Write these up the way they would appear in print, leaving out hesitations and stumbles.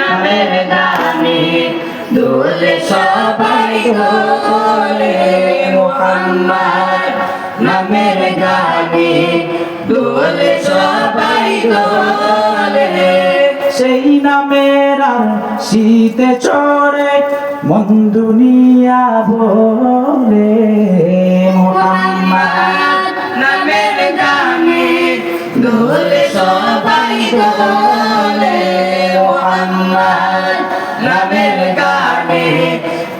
নামের গানে দোলে সবাই দোলে মুহাম্মদ নামের গানে দোলে সবাই দোলে সেই নামের শীতে চড়ে মন দুনিয়া বলে মুহাম্মদ নামের গানে দোলে সবাই দোলে মুহাম্মদ নামের গানে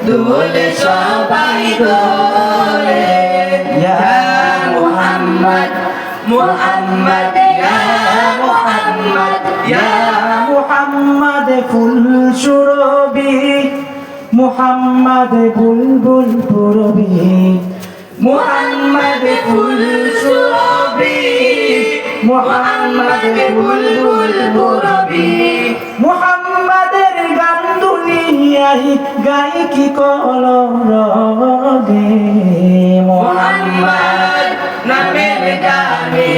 দোলে সবাই দোলে ইয়া মুহাম্মদ মুহাম্মদ ইয়া মুহাম্মদ ইয়া মুহাম্মদ ফুল সুরবি মুহাম্মদ বুলবুল পুরবি মুহাম্মদ ফুল সুরবি মুহাম্মদ বুলবুল পুরবি মুহাম্মাদের গান দুনিয়ায় গাই কি কলরবে মুহাম্মদ নামের গানে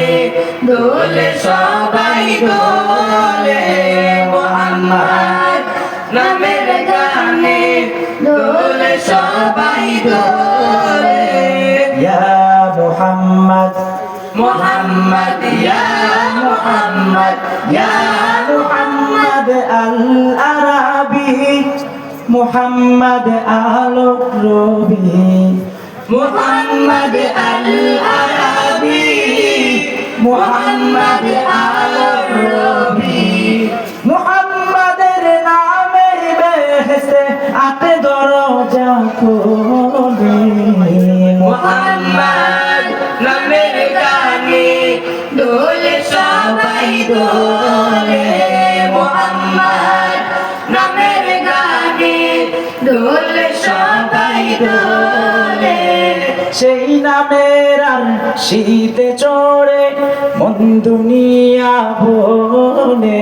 দোলে সবাই দোলে মুহাম্মদ নামের গানে দোলে সবাই দোলে ইয়া মুহাম্মদ মুহাম্মদ ইয়া মুহাম্মদ ইয়া মুহাম্মদ আল আরাবি মুহাম্মদ আলো রবি মুহাম্মদ আল আরাবি মুহাম্মদ আলো রবি মুহাম্মাদের নামে বেহেশতে আতে দরজা খোলে মুহাম্মদ নামের গানে দোলে সবাই দোলে মুহাম্মদ নামের গানে দোলে সবাই দোলে সেই নামের শীতে চড়ে মন দুনিয়া বলে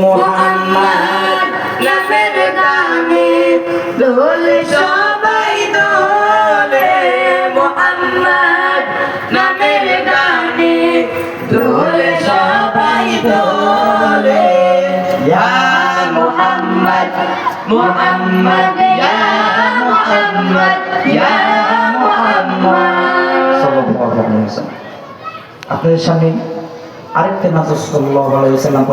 মুহাম্মদ নামের গানে দোলে সবাই দোলে মুহাম্মদ নামের গানে দোলে সবাই দোলে ইয়া মুহাম্মদ মুহাম্মদ ইয়া মুহাম্মদ ইয়া মুহাম্মদ সাল্লাল্লাহু আলাইহি ওয়াসাল্লাম। আপনাদের সামনে আরেকটা নাচ সাল্লাল্লাহু আলাইহি ওয়াসাল্লাম